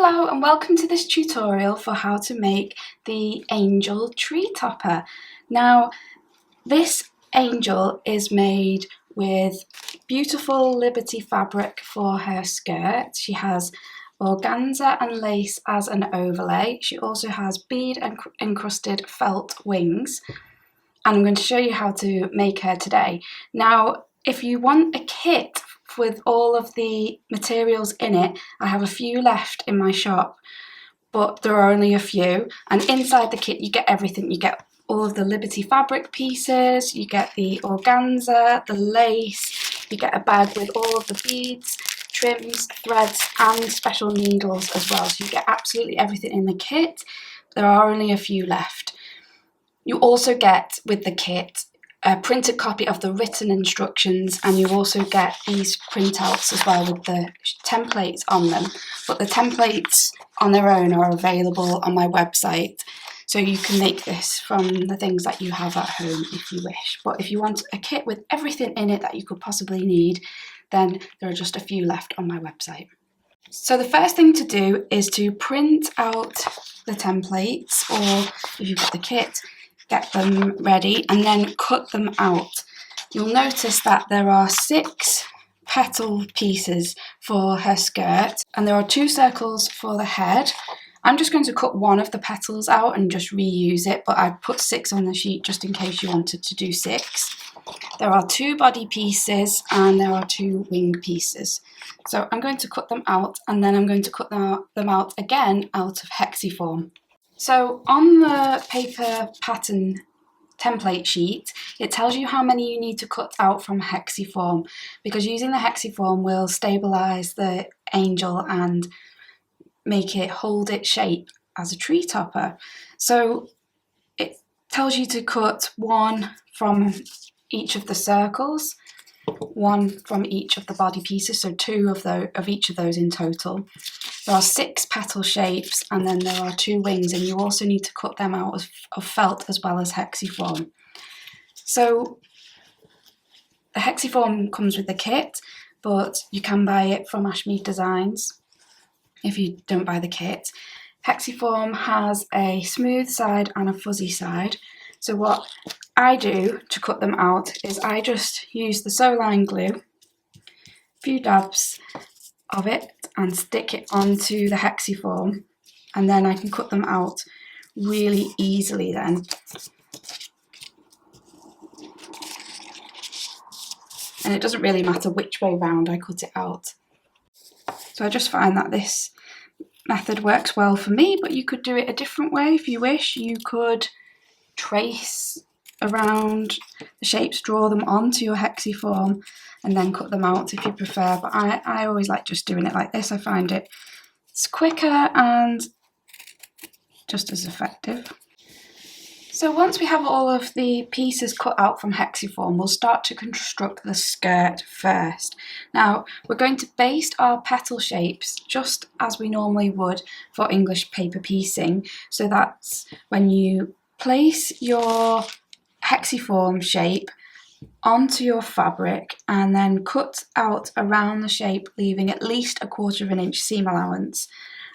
Hello and welcome to this tutorial for how to make the angel tree topper. Now this angel is made with beautiful Liberty fabric for her skirt. She has organza and lace as an overlay. She also has bead encrusted felt wings, and I'm going to show you how to make her today. Now if you want a kit with all of the materials in it, I have a few left in my shop, but there are only a few, and inside the kit you get everything. You get all of the Liberty fabric pieces, you get the organza, the lace, you get a bag with all of the beads, trims, threads and special needles as well, so you get absolutely everything in the kit. There are only a few left. You also get with the kit a printed copy of the written instructions, and you also get these printouts as well with the templates on them, but the templates on their own are available on my website, so you can make this from the things that you have at home if you wish. But if you want a kit with everything in it that you could possibly need, then there are just a few left on my website. So the first thing to do is to print out the templates, or if you've got the kit, get them ready and then cut them out. You'll notice that there are 6 petal pieces for her skirt, and there are 2 circles for the head. I'm just going to cut one of the petals out and just reuse it, but I put 6 on the sheet just in case you wanted to do 6. There are 2 body pieces and there are 2 wing pieces. So I'm going to cut them out, and then I'm going to cut them out again out of hexiform. So on the paper pattern template sheet, it tells you how many you need to cut out from hexiform, because using the hexiform will stabilise the angel and make it hold its shape as a tree topper. So it tells you to cut 1 from each of the circles, 1 from each of the body pieces, so 2 of each of those in total. There are 6 petal shapes, and then there are 2 wings, and you also need to cut them out of felt as well as hexiform. So the hexiform comes with the kit, but you can buy it from Ashmead Designs if you don't buy the kit. Hexiform has a smooth side and a fuzzy side. So what I do to cut them out is I just use the Soline glue, a few dabs of it, and stick it onto the hexiform, and then I can cut them out really easily then. And it doesn't really matter which way round I cut it out. So I just find that this method works well for me, but you could do it a different way if you wish. You could trace around the shapes, draw them onto your hexiform and then cut them out if you prefer, but I always like just doing it like this. I find it's quicker and just as effective. So once we have all of the pieces cut out from hexiform, we'll start to construct the skirt first. Now we're going to baste our petal shapes just as we normally would for English paper piecing. So that's when you place your hexiform shape onto your fabric and then cut out around the shape, leaving at least 1/4 inch seam allowance,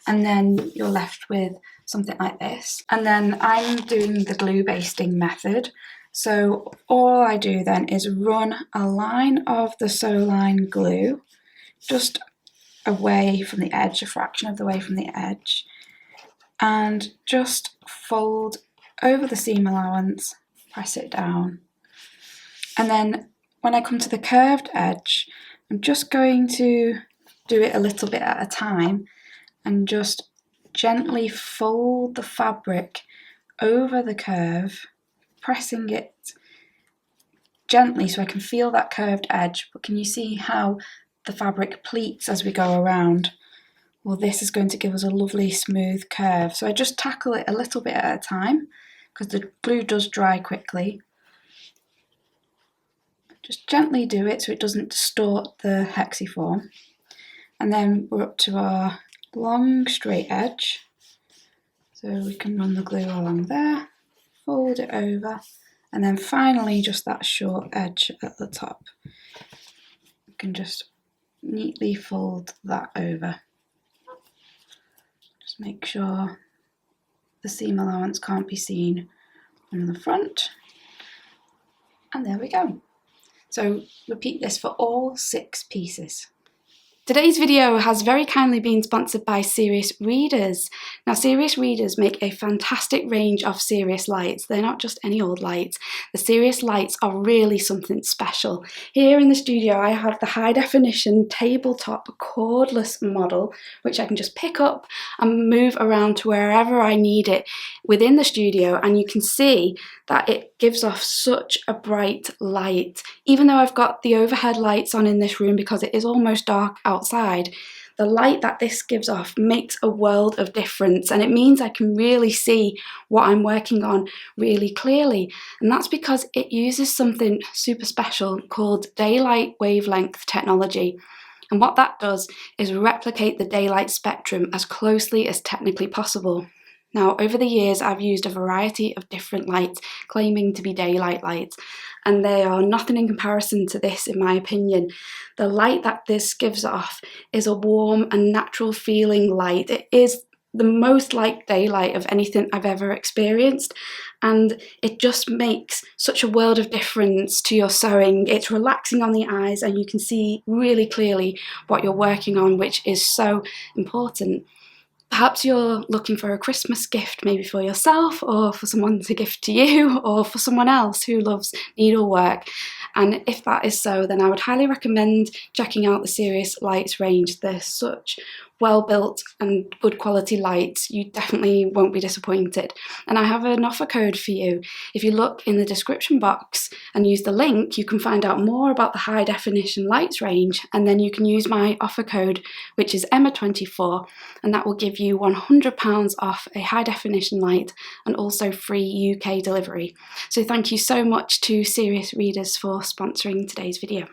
and then you're left with something like this. And then I'm doing the glue basting method, so all I do then is run a line of the Soline glue just away from the edge, a fraction of the way from the edge, and just fold over the seam allowance, press it down. And then when I come to the curved edge, I'm just going to do it a little bit at a time and just gently fold the fabric over the curve, pressing it gently so I can feel that curved edge. But can you see how the fabric pleats as we go around? Well, this is going to give us a lovely smooth curve. So I just tackle it a little bit at a time because the glue does dry quickly. Just gently do it so it doesn't distort the hexiform. And then we're up to our long straight edge. So we can run the glue along there, fold it over, and then finally just that short edge at the top. You can just neatly fold that over. Just make sure the seam allowance can't be seen on the front. And there we go. So repeat this for all 6 pieces. Today's video has very kindly been sponsored by Serious Readers. Now, Serious Readers make a fantastic range of Serious lights. They're not just any old lights. The Serious lights are really something special. Here in the studio, I have the high definition tabletop cordless model, which I can just pick up and move around to wherever I need it within the studio. And you can see that it gives off such a bright light. Even though I've got the overhead lights on in this room because it is almost dark outside, the light that this gives off makes a world of difference, and it means I can really see what I'm working on really clearly. And that's because it uses something super special called daylight wavelength technology. And what that does is replicate the daylight spectrum as closely as technically possible. Now, over the years, I've used a variety of different lights claiming to be daylight lights, and they are nothing in comparison to this, in my opinion. The light that this gives off is a warm and natural feeling light. It is the most like daylight of anything I've ever experienced, and it just makes such a world of difference to your sewing. It's relaxing on the eyes, and you can see really clearly what you're working on, which is so important. Perhaps you're looking for a Christmas gift, maybe for yourself or for someone to gift to you or for someone else who loves needlework. And if that is so, then I would highly recommend checking out the Serious Lights range. They're such well-built and good quality lights. You definitely won't be disappointed. And I have an offer code for you. If you look in the description box and use the link, you can find out more about the high definition lights range, and then you can use my offer code, which is Emma24, and that will give you £100 off a high definition light and also free UK delivery. So thank you so much to Serious Readers for sponsoring today's video.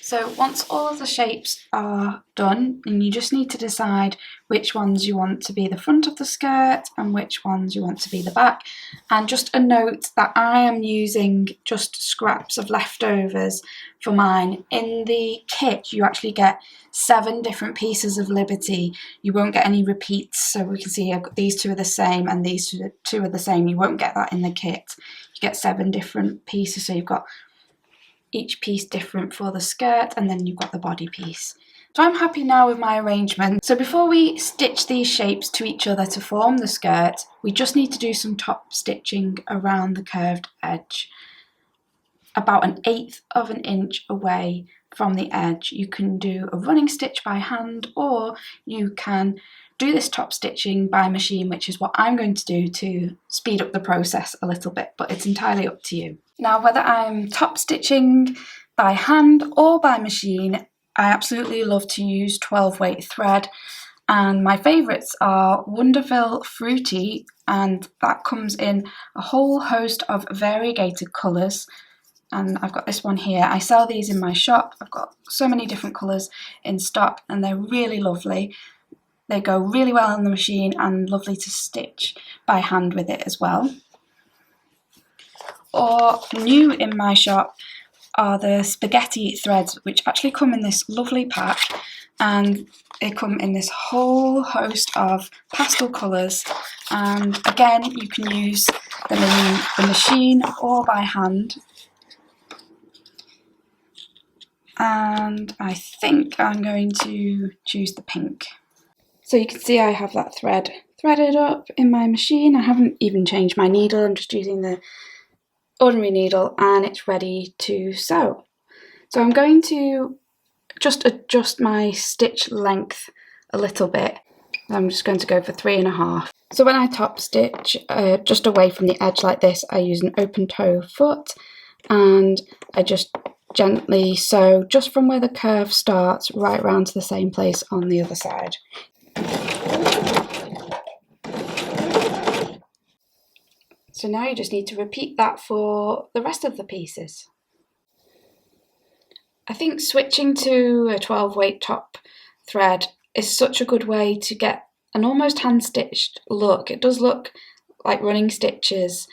So once all of the shapes are done, and you just need to decide which ones you want to be the front of the skirt and which ones you want to be the back. And just a note that I am using just scraps of leftovers for mine. In the kit, you actually get 7 different pieces of Liberty. You won't get any repeats, so we can see I've got these 2 are the same and these 2 are the same. You won't get that in the kit. You get 7 different pieces, so you've got each piece different for the skirt, and then you've got the body piece. So I'm happy now with my arrangement. So before we stitch these shapes to each other to form the skirt, we just need to do some top stitching around the curved edge. About 1/8 of an inch away from the edge. You can do a running stitch by hand, or you can do this top stitching by machine, which is what I'm going to do to speed up the process a little bit, but it's entirely up to you. Now, whether I'm top stitching by hand or by machine, I absolutely love to use 12 weight thread, and my favourites are Wonderful Fruity, and that comes in a whole host of variegated colours. And I've got this one here. I sell these in my shop. I've got so many different colours in stock, and they're really lovely. They go really well on the machine and lovely to stitch by hand with it as well. Or new in my shop are the spaghetti threads, which actually come in this lovely pack, and they come in this whole host of pastel colours. And again, you can use them in the machine or by hand. And I think I'm going to choose the pink. So you can see I have that thread threaded up in my machine. I haven't even changed my needle, I'm just using the ordinary needle, and it's ready to sew. So I'm going to just adjust my stitch length a little bit. I'm just going to go for 3.5. So when I top stitch just away from the edge like this, I use an open toe foot, and I just gently sew just from where the curve starts right around to the same place on the other side. So now you just need to repeat that for the rest of the pieces. I think switching to a 12 weight top thread is such a good way to get an almost hand stitched look. It does look like running stitches,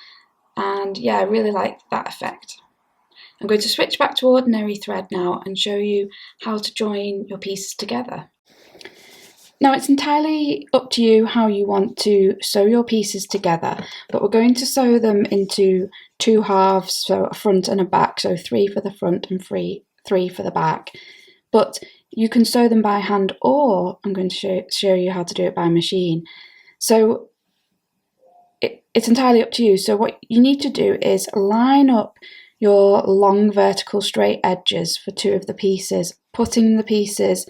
and yeah, I really like that effect. I'm going to switch back to ordinary thread now and show you how to join your pieces together. Now it's entirely up to you how you want to sew your pieces together, but we're going to sew them into two halves, so a front and a back, so 3 for the front and 3 for the back. But you can sew them by hand, or I'm going to show you how to do it by machine. So it's entirely up to you. So what you need to do is line up your long vertical straight edges for 2 of the pieces, putting the pieces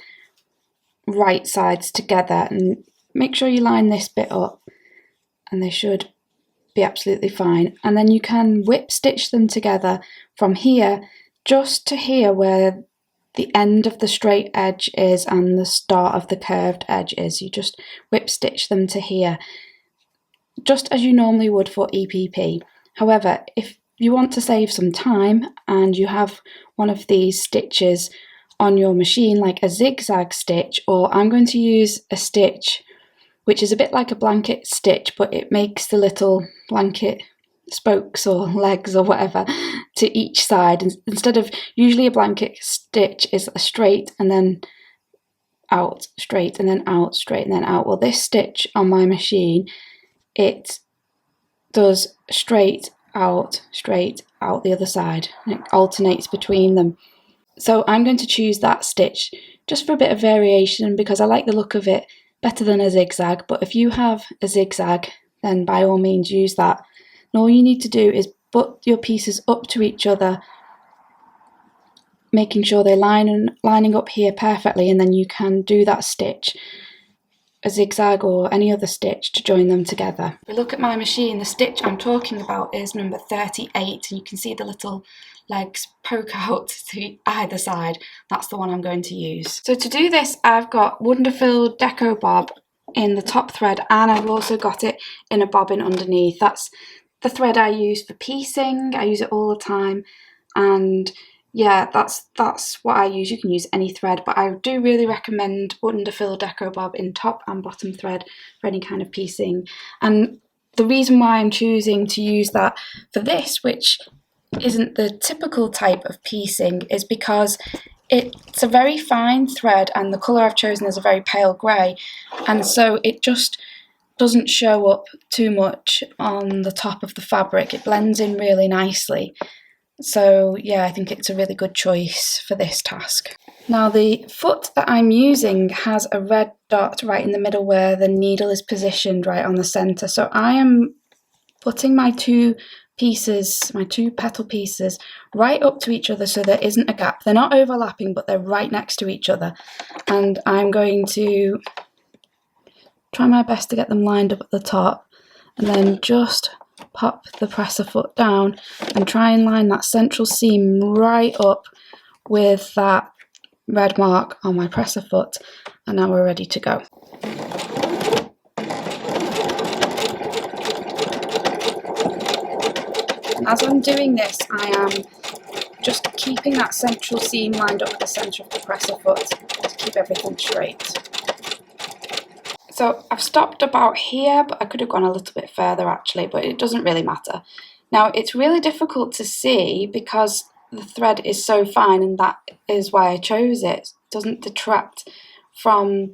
right sides together, and make sure you line this bit up and they should be absolutely fine. And then you can whip stitch them together from here just to here where the end of the straight edge is and the start of the curved edge is. You just whip stitch them to here, just as you normally would for EPP. However, if you want to save some time and you have one of these stitches on your machine, like a zigzag stitch, or I'm going to use a stitch which is a bit like a blanket stitch, but it makes the little blanket spokes or legs or whatever to each side. Instead of, usually a blanket stitch is a straight and then out, straight and then out, straight and then out. Well, this stitch on my machine, it does straight out the other side, and it alternates between them. So I'm going to choose that stitch just for a bit of variation because I like the look of it better than a zigzag. But if you have a zigzag, then by all means use that. And all you need to do is put your pieces up to each other, making sure they're lining up here perfectly, and then you can do that stitch, a zigzag or any other stitch, to join them together. If we look at my machine, the stitch I'm talking about is number 38, and you can see the little legs poke out to either side. That's the one I'm going to use. So to do this, I've got Wonderful Deco Bob in the top thread, and I've also got it in a bobbin underneath. That's the thread I use for piecing. I use it all the time, and yeah, that's what I use. You can use any thread, but I do really recommend Wonderful Deco Bob in top and bottom thread for any kind of piecing. And the reason why I'm choosing to use that for this, which isn't the typical type of piecing, is because it's a very fine thread and the colour I've chosen is a very pale grey, and so it just doesn't show up too much on the top of the fabric. It blends in really nicely. So yeah, I think it's a really good choice for this task. Now the foot that I'm using has a red dot right in the middle where the needle is positioned right on the centre. So I am putting my two petal pieces right up to each other so there isn't a gap. They're not overlapping, but they're right next to each other. And I'm going to try my best to get them lined up at the top, and then just pop the presser foot down and try and line that central seam right up with that red mark on my presser foot, and now we're ready to go. And as I'm doing this, I am just keeping that central seam lined up with the centre of the presser foot to keep everything straight. So I've stopped about here, but I could have gone a little bit further actually, but it doesn't really matter. Now it's really difficult to see because the thread is so fine, and that is why I chose it. It doesn't detract from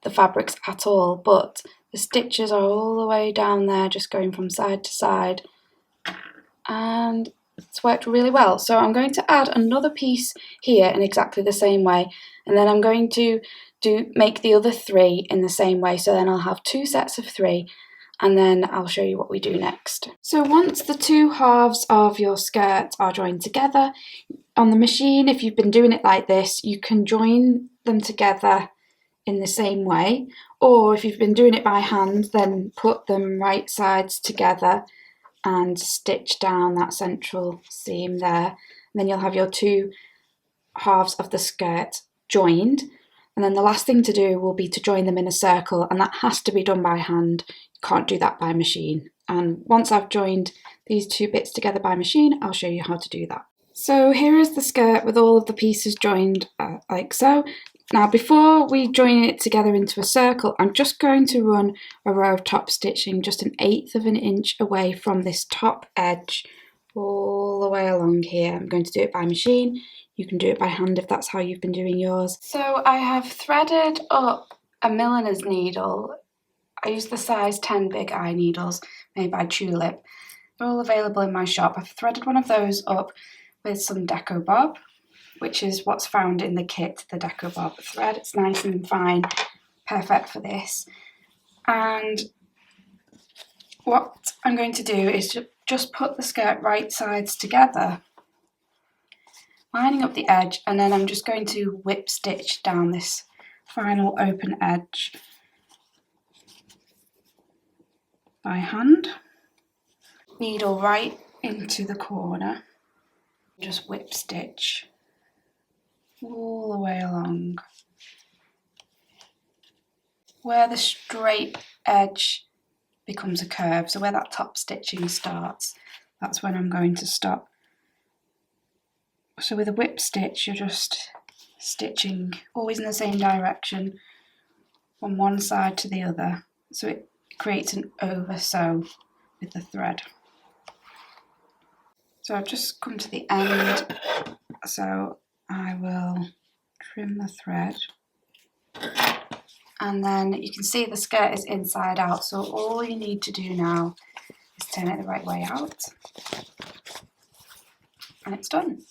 the fabrics at all, but the stitches are all the way down there, just going from side to side, and it's worked really well. So I'm going to add another piece here in exactly the same way, and then I'm going to make the other 3 in the same way. So then I'll have 2 sets of 3, and then I'll show you what we do next. So once the 2 halves of your skirt are joined together on the machine, if you've been doing it like this, you can join them together in the same way, or if you've been doing it by hand, then put them right sides together and stitch down that central seam there, and then you'll have your 2 halves of the skirt joined. And then the last thing to do will be to join them in a circle, and that has to be done by hand. You can't do that by machine. And once I've joined these 2 bits together by machine, I'll show you how to do that. So here is the skirt with all of the pieces joined like so. Now before we join it together into a circle, I'm just going to run a row of top stitching just 1/8 of an inch away from this top edge all the way along here. I'm going to do it by machine. You can do it by hand if that's how you've been doing yours. So I have threaded up a milliner's needle. I use the size 10 big eye needles made by Tulip. They're all available in my shop. I've threaded one of those up with some Deco Bob, which is what's found in the kit, the Deco Bob thread. It's nice and fine, perfect for this. And what I'm going to do is just put the skirt right sides together, lining up the edge, and then I'm just going to whip stitch down this final open edge by hand. Needle right into the corner, just whip stitch all the way along. Where the straight edge becomes a curve, so where that top stitching starts, that's when I'm going to stop. So with a whip stitch, you're just stitching always in the same direction from one side to the other, so it creates an over sew with the thread. So I've just come to the end, so I will trim the thread, and then you can see the skirt is inside out, so all you need to do now is turn it the right way out, and it's done.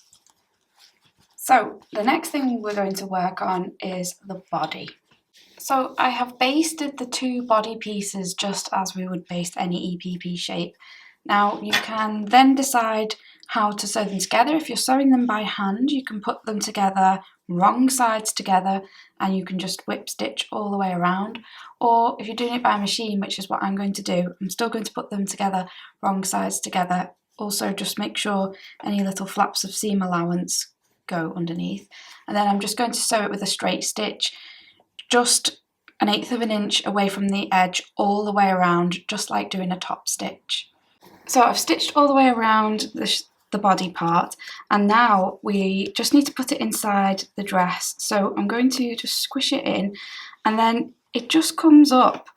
So the next thing we're going to work on is the body. So I have basted the two body pieces just as we would baste any EPP shape. Now you can then decide how to sew them together. If you're sewing them by hand, you can put them together wrong sides together and you can just whip stitch all the way around. Or if you're doing it by machine, which is what I'm going to do, I'm still going to put them together wrong sides together. Also just make sure any little flaps of seam allowance go underneath, and then I'm just going to sew it with a straight stitch just 1/8 of an inch away from the edge all the way around, just like doing a top stitch. So I've stitched all the way around the body part, and now we just need to put it inside the dress. So I'm going to just squish it in, and then it just comes up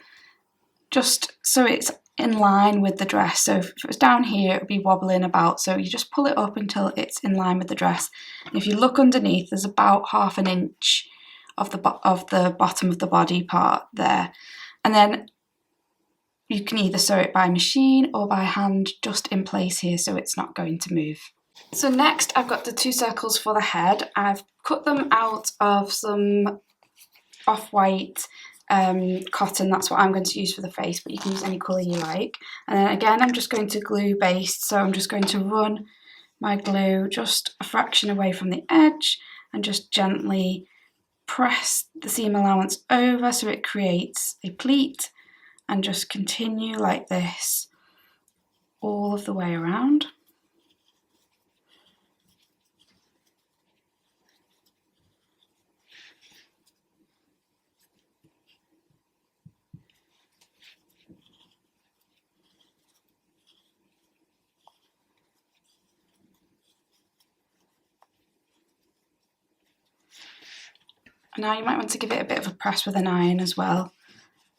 just so it's in line with the dress. So if it was down here, it would be wobbling about, so you just pull it up until it's in line with the dress. And if you look underneath, there's about 1/2 inch of the bottom of the body part there, and then you can either sew it by machine or by hand just in place here so it's not going to move. So next I've got the 2 circles for the head. I've cut them out of some off-white cotton. That's what I'm going to use for the face, but you can use any colour you like. And then again I'm just going to glue baste, so I'm just going to run my glue just a fraction away from the edge and just gently press the seam allowance over so it creates a pleat, and just continue like this all of the way around. Now you might want to give it a bit of a press with an iron as well,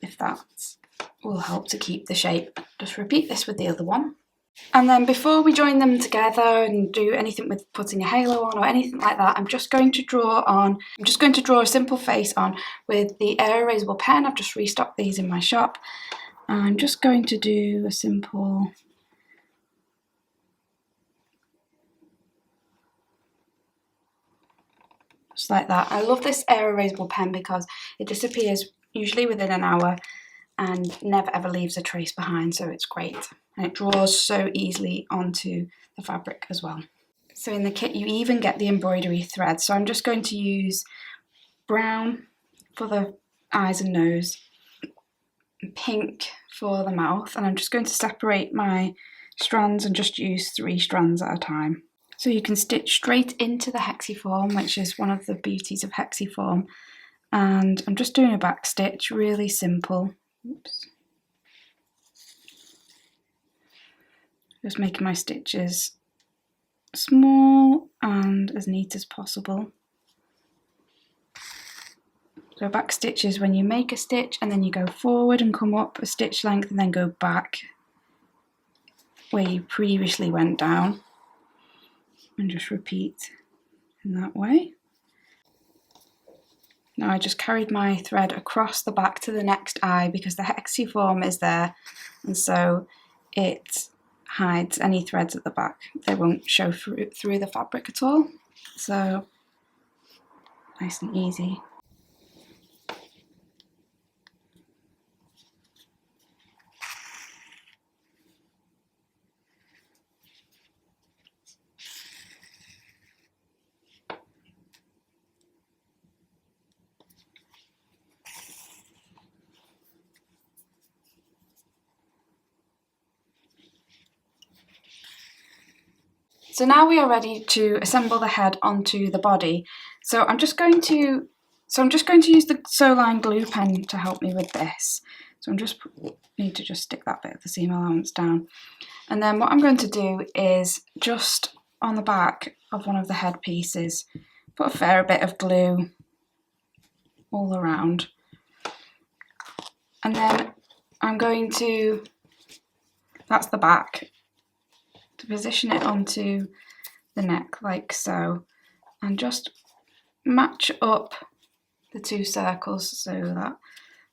if that will help to keep the shape. Just repeat this with the other one. And then before we join them together and do anything with putting a halo on or anything like that, I'm just going to draw a simple face on with the air erasable pen. I've just restocked these in my shop. I'm just going to do a simple just like that. I love this air erasable pen because it disappears usually within an hour and never ever leaves a trace behind, so it's great. And it draws so easily onto the fabric as well. So in the kit you even get the embroidery thread. So I'm just going to use brown for the eyes and nose, pink for the mouth, and I'm just going to separate my strands and just use 3 strands at a time. So you can stitch straight into the hexiform, which is one of the beauties of hexiform. And I'm just doing a back stitch, really simple. Oops. Just making my stitches small and as neat as possible. So back stitch is when you make a stitch and then you go forward and come up a stitch length and then go back where you previously went down, and just repeat in that way. Now I just carried my thread across the back to the next eye because the hexiform is there, and so it hides any threads at the back. They won't show through the fabric at all. So nice and easy. So now we are ready to assemble the head onto the body. So I'm just going to use the Soline glue pen to help me with this. So need to just stick that bit of the seam allowance down. And then what I'm going to do is just on the back of one of the head pieces, put a fair bit of glue all around. And then I'm going to, that's the back, to position it onto the neck like so, and just match up the two circles so that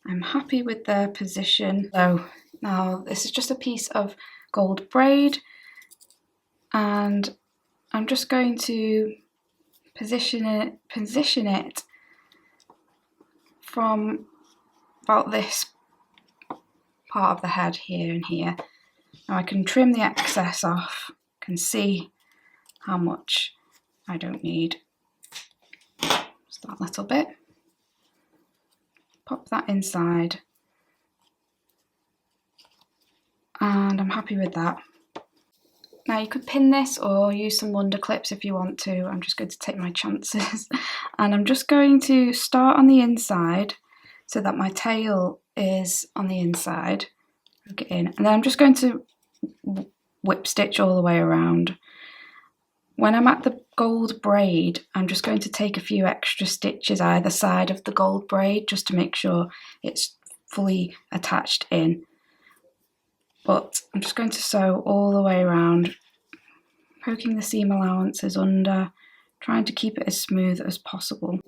I'm happy with their position. So now this is just a piece of gold braid, and I'm just going to position it from about this part of the head here and here. Now I can trim the excess off, can see how much I don't need. Just that little bit. Pop that inside. And I'm happy with that. Now you could pin this or use some wonder clips if you want to. I'm just going to take my chances. And I'm just going to start on the inside so that my tail is on the inside. Hook it in. And then I'm just going to whip stitch all the way around. When I'm at the gold braid, I'm just going to take a few extra stitches either side of the gold braid just to make sure it's fully attached in. But I'm just going to sew all the way around, poking the seam allowances under, trying to keep it as smooth as possible.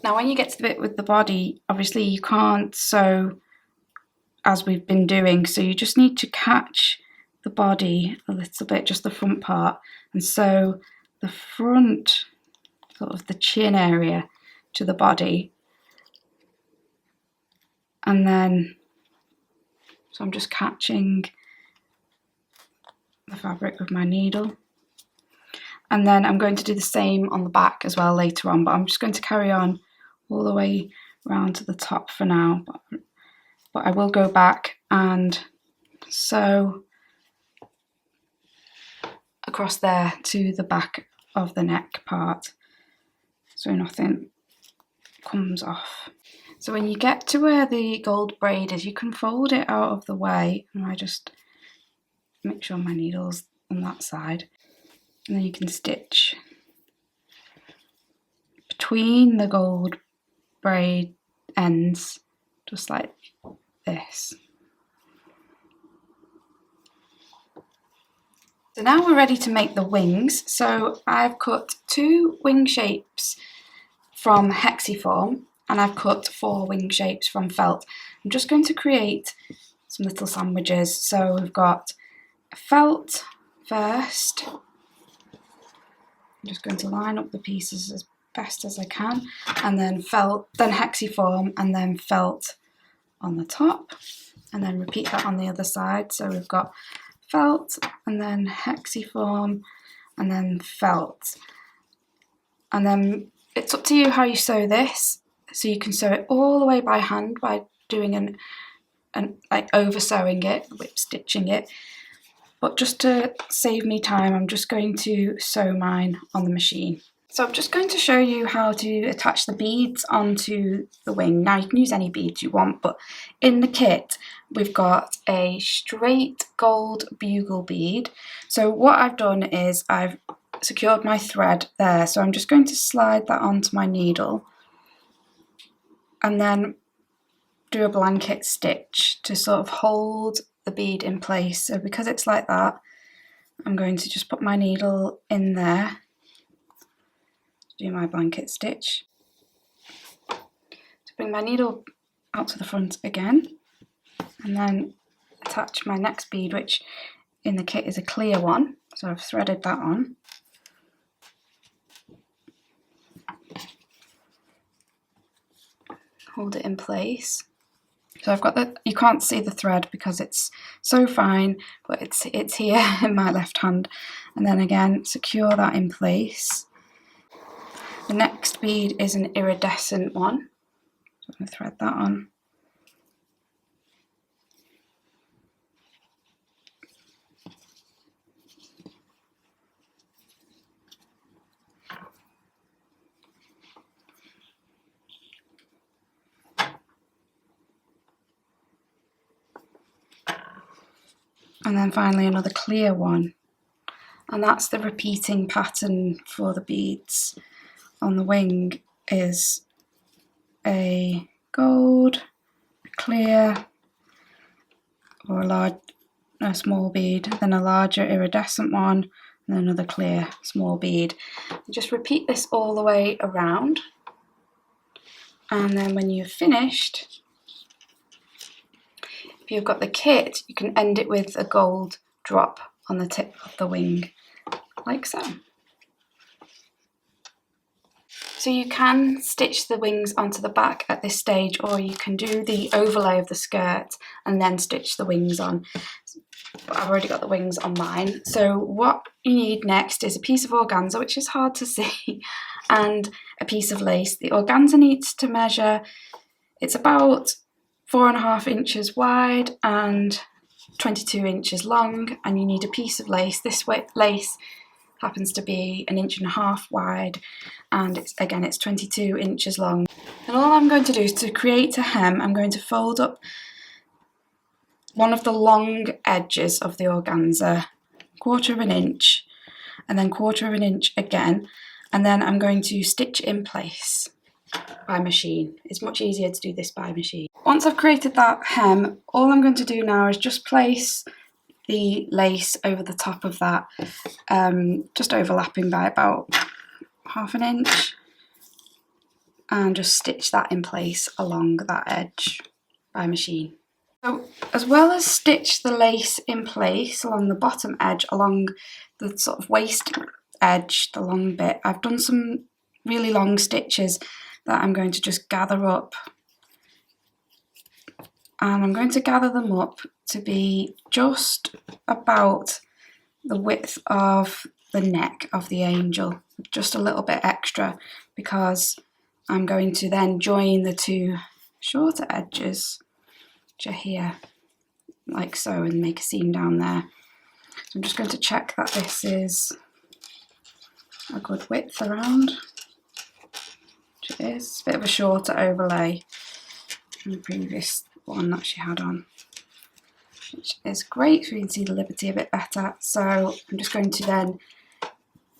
Now when you get to the bit with the body, obviously you can't sew as we've been doing, so you just need to catch the body a little bit, just the front part, and sew the front, sort of the chin area, to the body. And then, so I'm just catching the fabric with my needle. And then I'm going to do the same on the back as well later on, but I'm just going to carry on all the way around to the top for now. But I will go back and sew across there to the back of the neck part, so nothing comes off. So when you get to where the gold braid is, you can fold it out of the way, and I just make sure my needle's on that side, and then you can stitch between the gold braid ends, just like this. So now we're ready to make the wings. So I've cut 2 wing shapes from hexiform, and I've cut 4 wing shapes from felt. I'm just going to create some little sandwiches. So we've got felt first. I'm just going to line up the pieces as best as I can, and then felt, then hexiform, and then felt on the top, and then repeat that on the other side. So we've got felt, and then hexiform, and then felt. And then it's up to you how you sew this. So you can sew it all the way by hand by doing like over sewing it, whip stitching it. But just to save me time, I'm just going to sew mine on the machine. So I'm just going to show you how to attach the beads onto the wing. Now you can use any beads you want, but in the kit we've got a straight gold bugle bead. So what I've done is I've secured my thread there, so I'm just going to slide that onto my needle and then do a blanket stitch to sort of hold the bead in place. So because it's like that, I'm going to just put my needle in there, do my blanket stitch, to bring my needle out to the front again, and then attach my next bead, which in the kit is a clear one, so I've threaded that on. Hold it in place. So I've got the, you can't see the thread because it's so fine, but it's here in my left hand. And then again, secure that in place. The next bead is an iridescent one. So I'm going to thread that on. And then finally another clear one, and that's the repeating pattern for the beads. On the wing is a gold, a clear, or a small bead, then a larger iridescent one, and another clear small bead. Just repeat this all the way around, and then when you've finished, if you've got the kit, you can end it with a gold drop on the tip of the wing, like so. So you can stitch the wings onto the back at this stage, or you can do the overlay of the skirt and then stitch the wings on. But I've already got the wings on mine. So what you need next is a piece of organza, which is hard to see, and a piece of lace. The organza needs to measure, it's about 4.5 inches wide and 22 inches long, and you need a piece of lace. This lace happens to be 1.5 inches wide, and it's 22 inches long. And all I'm going to do is, to create a hem, I'm going to fold up one of the long edges of the organza, 1/4 inch, and then 1/4 inch again, and then I'm going to stitch it in place by machine. It's much easier to do this by machine. Once I've created that hem, all I'm going to do now is just place the lace over the top of that, just overlapping by about 1/2 inch, and just stitch that in place along that edge by machine. So as well as stitch the lace in place along the bottom edge, along the sort of waist edge, the long bit, I've done some really long stitches that I'm going to just gather up, and I'm going to gather them up to be just about the width of the neck of the angel, just a little bit extra, because I'm going to then join the two shorter edges, which are here, like so, and make a seam down there. So I'm just going to check that this is a good width around, which it is. It's a bit of a shorter overlay than the previous one that she had on, which is great, so you can see the liberty a bit better. So I'm just going to then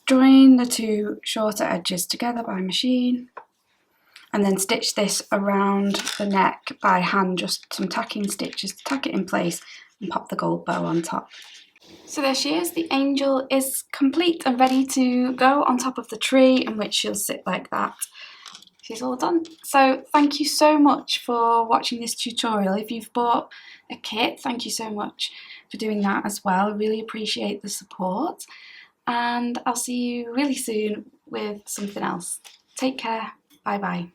join the two shorter edges together by machine, and then stitch this around the neck by hand, just some tacking stitches to tack it in place and pop the gold bow on top. So there she is, the angel is complete and ready to go on top of the tree, in which she'll sit like that. She's all done. So thank you so much for watching this tutorial. If you've bought a kit, thank you so much for doing that as well. I really appreciate the support, and I'll see you really soon with something else. Take care. Bye bye.